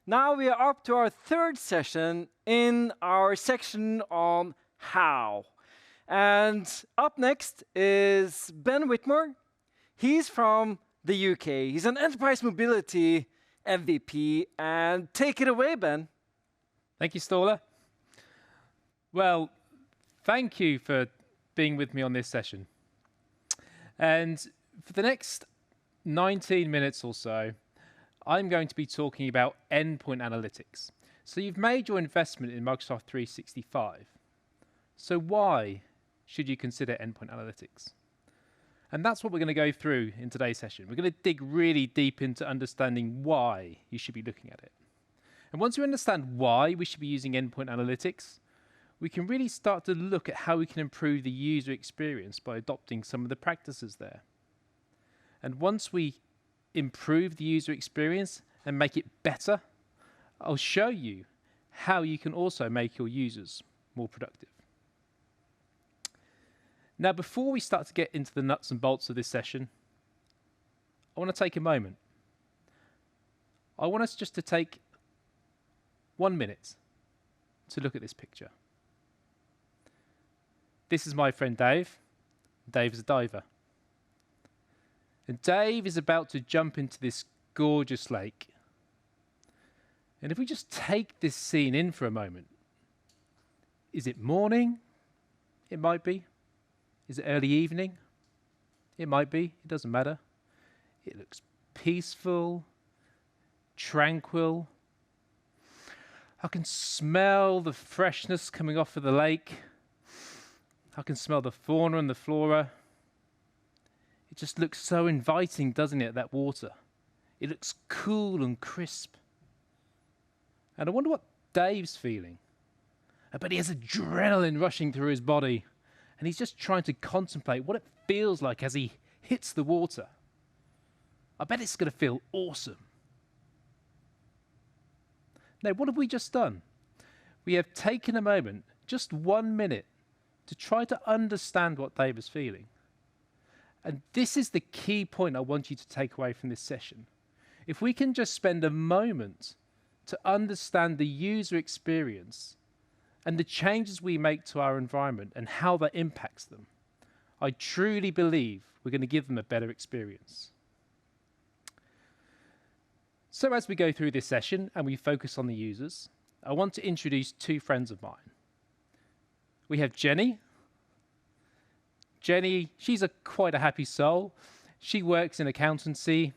Now we are up to our third session in our section on how. And up next is Ben Whitmore. He's from the UK. He's an enterprise mobility MVP. And take it away, Ben. Thank you, Ståle. Well, thank you for being with me on this session. And for the next 19 minutes or so, I'm going to be talking about endpoint analytics. So you've made your investment in Microsoft 365. So why should you consider endpoint analytics? And that's what we're going to go through in today's session. We're going to dig really deep into understanding why you should be looking at it. And once we understand why we should be using endpoint analytics, we can really start to look at how we can improve the user experience by adopting some of the practices there. And once we improve the user experience and make it better, I'll show you how you can also make your users more productive. Now, before we start to get into the nuts and bolts of this session, I want to take a moment. I want us just to take 1 minute to look at this picture. This is my friend Dave. Dave is a diver. And Dave is about to jump into this gorgeous lake. And if we just take this scene in for a moment, is it morning? It might be. Is it early evening? It might be. It doesn't matter. It looks peaceful, tranquil. I can smell the freshness coming off of the lake. I can smell the fauna and the flora. It just looks so inviting, doesn't it, that water? It looks cool and crisp. And I wonder what Dave's feeling. I bet he has adrenaline rushing through his body, and he's just trying to contemplate what it feels like as he hits the water. I bet it's going to feel awesome. Now, what have we just done? We have taken a moment, just 1 minute, to try to understand what Dave is feeling. And this is the key point I want you to take away from this session. If we can just spend a moment to understand the user experience and the changes we make to our environment and how that impacts them, I truly believe we're going to give them a better experience. So as we go through this session and we focus on the users, I want to introduce two friends of mine. We have Jenny. Jenny, she's quite a happy soul. She works in accountancy.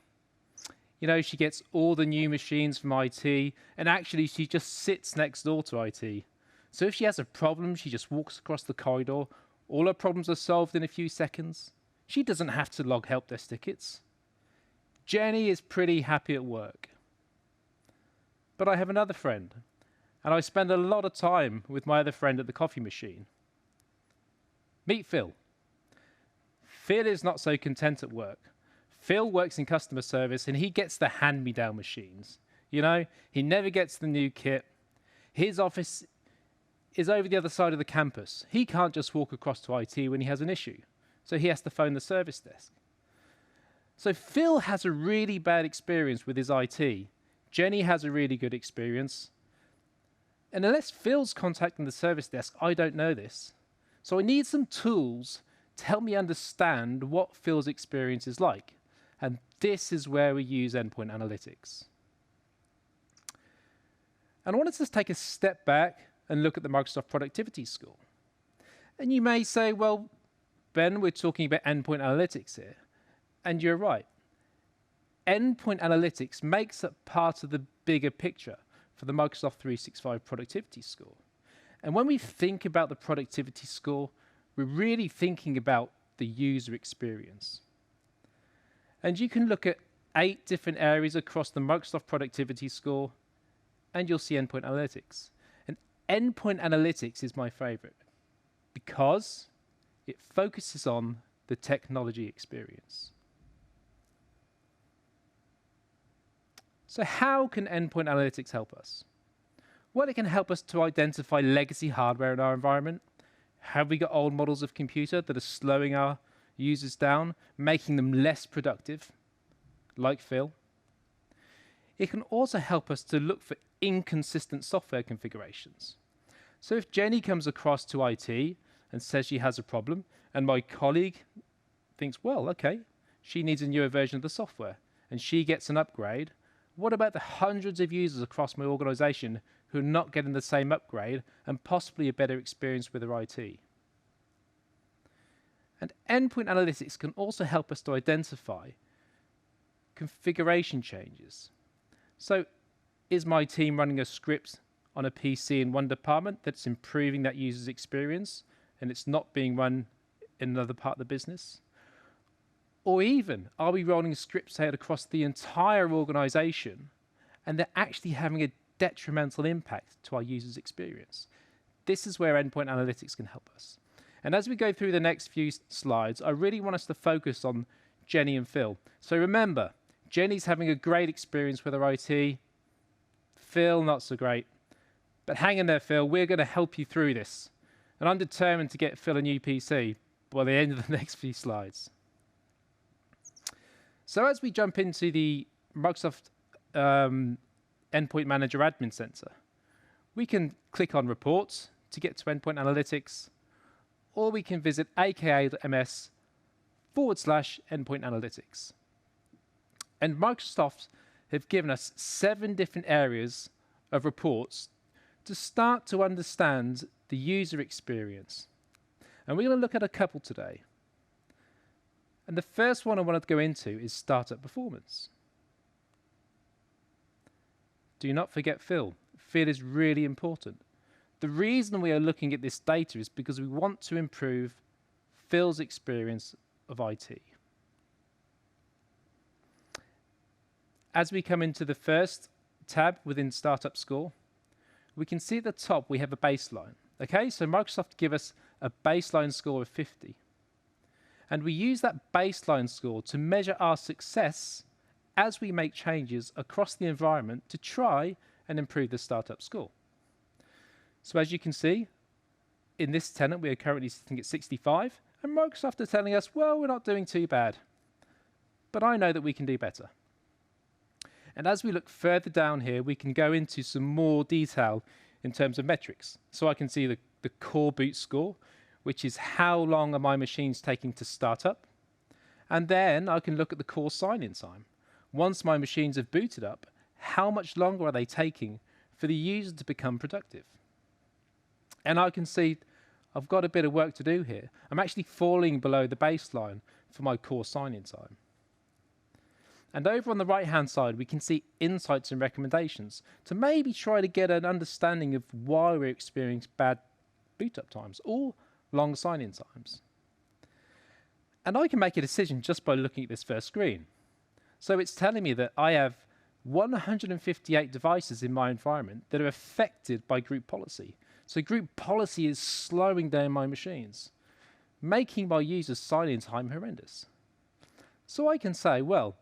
You know, she gets all the new machines from IT, and actually she just sits next door to IT. So if she has a problem, she just walks across the corridor. All her problems are solved in a few seconds. She doesn't have to log help desk tickets. Jenny is pretty happy at work. But I have another friend, and I spend a lot of time with my other friend at the coffee machine. Meet Phil. Phil is not so content at work. Phil works in customer service and he gets the hand-me-down machines. You know, he never gets the new kit. His office is over the other side of the campus. He can't just walk across to IT when he has an issue. So he has to phone the service desk. So Phil has a really bad experience with his IT. Jenny has a really good experience. And unless Phil's contacting the service desk, I don't know this. So I need some tools to help me understand what Phil's experience is like. And this is where we use endpoint analytics. And I wanted to take a step back and look at the Microsoft Productivity Score. And you may say, well, Ben, we're talking about endpoint analytics here. And you're right. Endpoint analytics makes up part of the bigger picture for the Microsoft 365 Productivity Score. And when we think about the productivity score, we're really thinking about the user experience. And you can look at 8 different areas across the Microsoft Productivity Score, and you'll see Endpoint Analytics. And Endpoint Analytics is my favorite because it focuses on the technology experience. So how can Endpoint Analytics help us? Well, it can help us to identify legacy hardware in our environment. Have we got old models of computer that are slowing our users down, making them less productive, like Phil? it can also help us to look for inconsistent software configurations. So if Jenny comes across to IT and says she has a problem, and my colleague thinks, well, okay, she needs a newer version of the software, and she gets an upgrade, what about the hundreds of users across my organization who are not getting the same upgrade and possibly a better experience with their IT? And Endpoint Analytics can also help us to identify configuration changes. So is my team running a script on a PC in one department that's improving that user's experience and it's not being run in another part of the business? Or even, are we rolling scripts out across the entire organization and they're actually having a detrimental impact to our users' experience? This is where Endpoint Analytics can help us. And as we go through the next few slides, I really want us to focus on Jenny and Phil. So remember, Jenny's having a great experience with her IT. Phil, not so great. But hang in there, Phil. We're going to help you through this. And I'm determined to get Phil a new PC by the end of the next few slides. So as we jump into the Microsoft Endpoint Manager Admin Center, we can click on Reports to get to Endpoint Analytics, or we can visit aka.ms/Endpoint Analytics. And Microsoft have given us 7 different areas of reports to start to understand the user experience. And we're going to look at a couple today. And the first one I wanted to go into is startup performance. Do not forget Phil. Phil is really important. The reason we are looking at this data is because we want to improve Phil's experience of IT. As we come into the first tab within Startup Score, we can see at the top we have a baseline. Okay, so Microsoft give us a baseline score of 50. And we use that baseline score to measure our success as we make changes across the environment to try and improve the startup score. So as you can see, in this tenant, we are currently sitting at 65, and Microsoft are telling us, well, we're not doing too bad. But I know that we can do better. And as we look further down here, we can go into some more detail in terms of metrics. So I can see the core boot score, which is how long are my machines taking to start up. And then I can look at the core sign-in time. Once my machines have booted up, how much longer are they taking for the user to become productive? And I can see I've got a bit of work to do here. I'm actually falling below the baseline for my core sign-in time. And over on the right-hand side, we can see insights and recommendations to maybe try to get an understanding of why we're experiencing bad boot-up times or long sign-in times. And I can make a decision just by looking at this first screen. So it's telling me that I have 158 devices in my environment that are affected by group policy. So group policy is slowing down my machines, making my users' sign-in time horrendous. So I can say, well,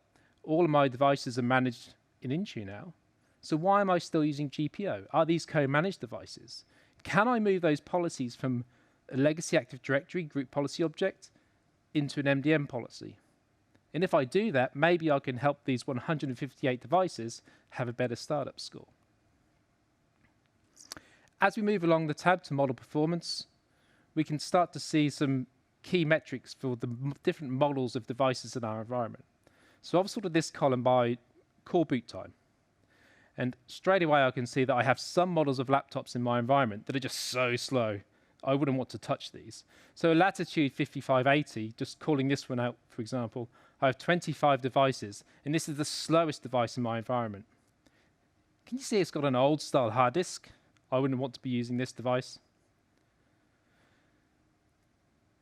all of my devices are managed in Intune now, so why am I still using GPO? Are these co-managed devices? Can I move those policies from a legacy Active Directory group policy object into an MDM policy? And if I do that, maybe I can help these 158 devices have a better startup score. As we move along the tab to model performance, we can start to see some key metrics for the different models of devices in our environment. So I've sorted this column by core boot time. And straight away I can see that I have some models of laptops in my environment that are just so slow. I wouldn't want to touch these. So Latitude 5580, just calling this one out, for example, I have 25 devices, and this is the slowest device in my environment. Can you see it's got an old style hard disk? I wouldn't want to be using this device.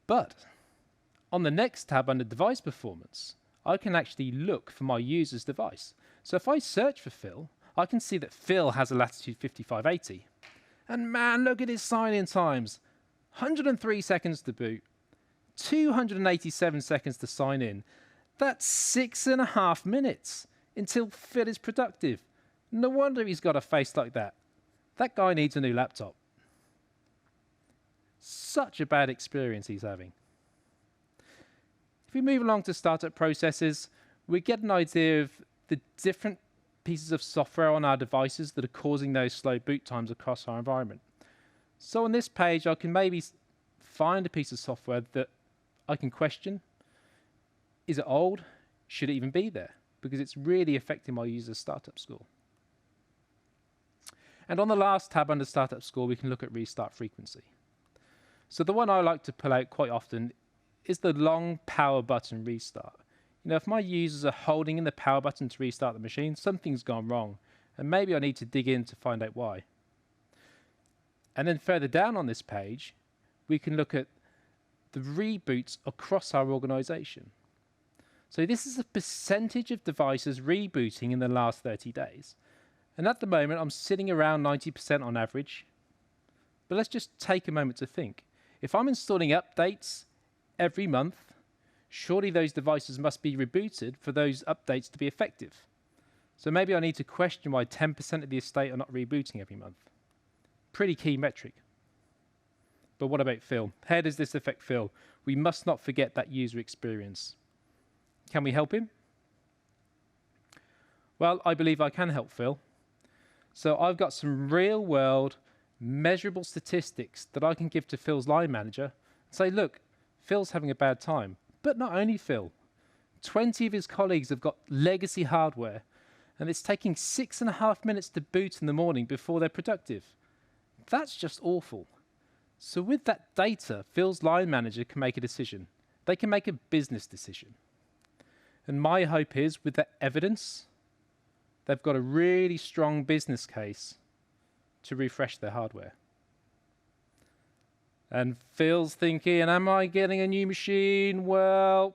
But on the next tab under device performance, I can actually look for my user's device. So if I search for Phil, I can see that Phil has a Latitude 5580. And man, look at his sign-in times. 103 seconds to boot, 287 seconds to sign in. That's 6.5 minutes until Phil is productive. No wonder he's got a face like that. That guy needs a new laptop. Such a bad experience he's having. If we move along to startup processes, we get an idea of the different pieces of software on our devices that are causing those slow boot times across our environment. So on this page, I can maybe find a piece of software that I can question. Is it old? Should it even be there? Because it's really affecting my user's startup score. And on the last tab under startup score, we can look at restart frequency. So the one I like to pull out quite often is the long power button restart. You know, if my users are holding in the power button to restart the machine, something's gone wrong, and maybe I need to dig in to find out why. And then further down on this page, we can look at the reboots across our organization. So this is a percentage of devices rebooting in the last 30 days. And at the moment, I'm sitting around 90% on average. But let's just take a moment to think. If I'm installing updates every month, surely those devices must be rebooted for those updates to be effective. So maybe I need to question why 10% of the estate are not rebooting every month. Pretty key metric. But what about Phil? How does this affect Phil? We must not forget that user experience. Can we help him? Well, I believe I can help Phil. So I've got some real-world, measurable statistics that I can give to Phil's line manager and say, look, Phil's having a bad time. But not only Phil. 20 of his colleagues have got legacy hardware, and it's taking 6.5 minutes to boot in the morning before they're productive. That's just awful. So with that data, Phil's line manager can make a decision. They can make a business decision. And my hope is, with that evidence, they've got a really strong business case to refresh their hardware. And Phil's thinking, am I getting a new machine? Well,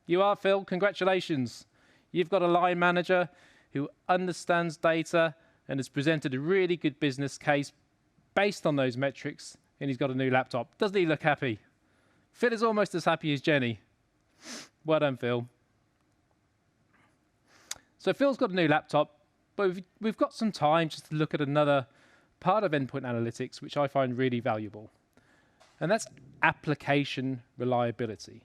you are, Phil. Congratulations. You've got a line manager who understands data and has presented a really good business case based on those metrics, and he's got a new laptop. Doesn't he look happy? Phil is almost as happy as Jenny. Well done, Phil. So Phil's got a new laptop, but we've got some time just to look at another part of Endpoint Analytics, which I find really valuable. And that's application reliability.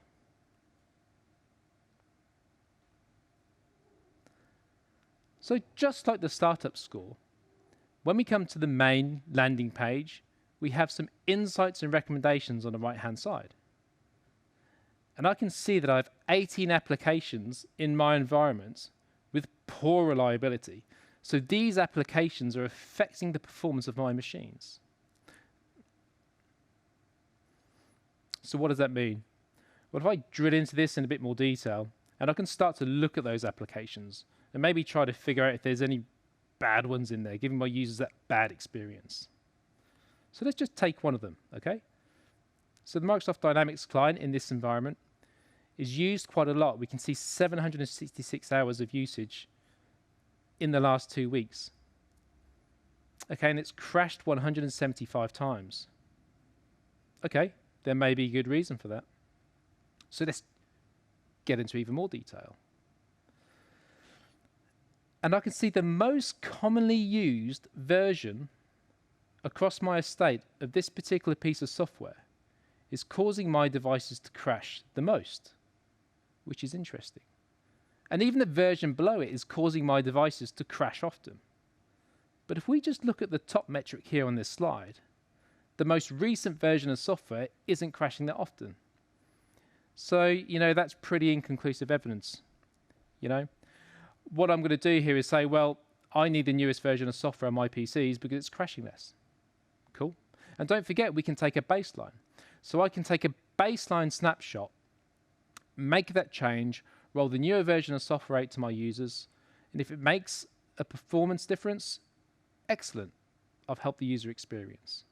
So just like the startup score, when we come to the main landing page, we have some insights and recommendations on the right-hand side. And I can see that I have 18 applications in my environment with poor reliability. So these applications are affecting the performance of my machines. So what does that mean? Well, if I drill into this in a bit more detail, and I can start to look at those applications and maybe try to figure out if there's any bad ones in there, giving my users that bad experience. So let's just take one of them, okay? So the Microsoft Dynamics client in this environment is used quite a lot. We can see 766 hours of usage in the last 2 weeks. Okay, and it's crashed 175 times. Okay, there may be a good reason for that. So let's get into even more detail. And I can see the most commonly used version across my estate of this particular piece of software is causing my devices to crash the most, which is interesting. And even the version below it is causing my devices to crash often. But if we just look at the top metric here on this slide, the most recent version of software isn't crashing that often. So, you know, that's pretty inconclusive evidence. You know, what I'm going to do here is say, well, I need the newest version of software on my PCs because it's crashing less. Cool. And don't forget, we can take a baseline. So I can take a baseline snapshot, make that change, roll the newer version of software out to my users, and if it makes a performance difference, excellent. I've helped the user experience.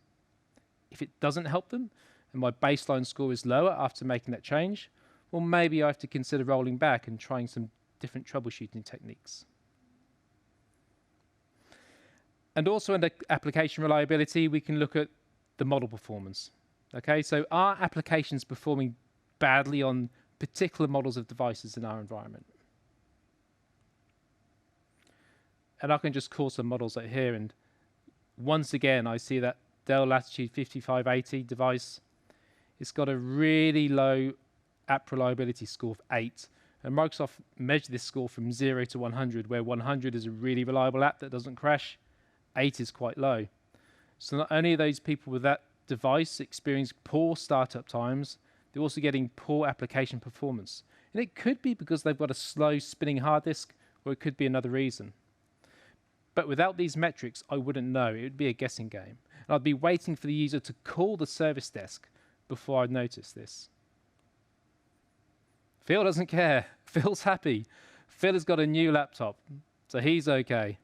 If it doesn't help them, and my baseline score is lower after making that change, well, maybe I have to consider rolling back and trying some different troubleshooting techniques. And also under application reliability, we can look at the model performance. Okay, so are applications performing badly on particular models of devices in our environment? And I can just call some models out here, and once again, I see that Dell Latitude 5580 device. It's got a really low app reliability score of 8, And Microsoft measured this score from 0 to 100, where 100 is a really reliable app that doesn't crash, 8 is quite low. So not only are those people with that device experiencing poor startup times, they're also getting poor application performance. And it could be because they've got a slow spinning hard disk, or it could be another reason. But without these metrics, I wouldn't know. It would be a guessing game. And I'd be waiting for the user to call the service desk before I'd notice this. Phil doesn't care. Phil's happy. Phil has got a new laptop, so he's okay.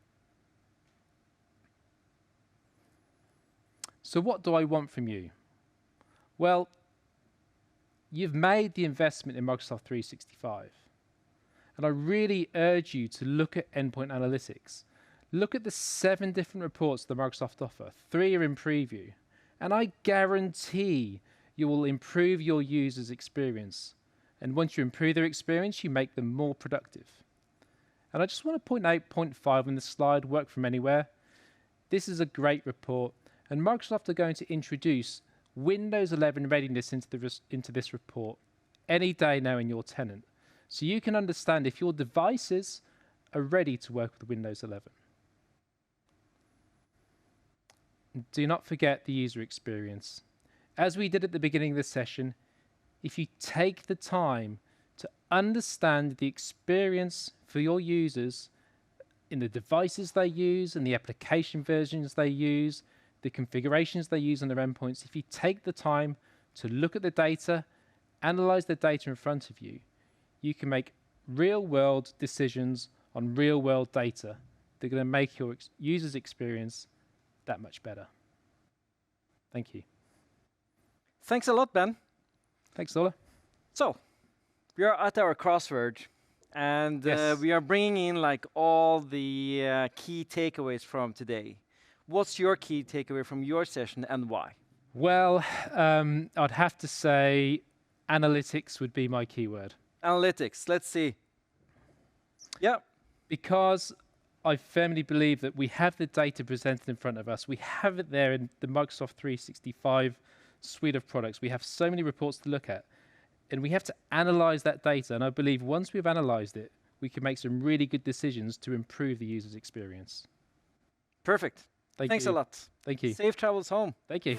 So what do I want from you? Well, you've made the investment in Microsoft 365. And I really urge you to look at Endpoint Analytics. Look at the 7 different reports that Microsoft offer. 3 are in preview. And I guarantee you will improve your users' experience. And once you improve their experience, you make them more productive. And I just want to point out point 5 on the slide, work from anywhere. This is a great report. And Microsoft are going to introduce Windows 11 Readiness into this report any day now in your tenant. So you can understand if your devices are ready to work with Windows 11. Do not forget the user experience. As we did at the beginning of this session, if you take the time to understand the experience for your users in the devices they use and the application versions they use, the configurations they use on their endpoints, if you take the time to look at the data, analyze the data in front of you, you can make real-world decisions on real-world data. They're going to make your users' experience that much better. Thank you. Thanks a lot, Ben. Thanks, Ola. So, we are at our crossword, and Yes. we are bringing in like all the key takeaways from today. What's your key takeaway from your session and why? Well, I'd have to say analytics would be my keyword. Analytics, let's see. Yeah, Because I firmly believe that we have the data presented in front of us. We have it there in the Microsoft 365 suite of products. We have so many reports to look at, and we have to analyze that data. And I believe once we've analyzed it, we can make some really good decisions to improve the user's experience. perfect. Thanks Thanks a lot. Thank you. Safe travels home. Thank you.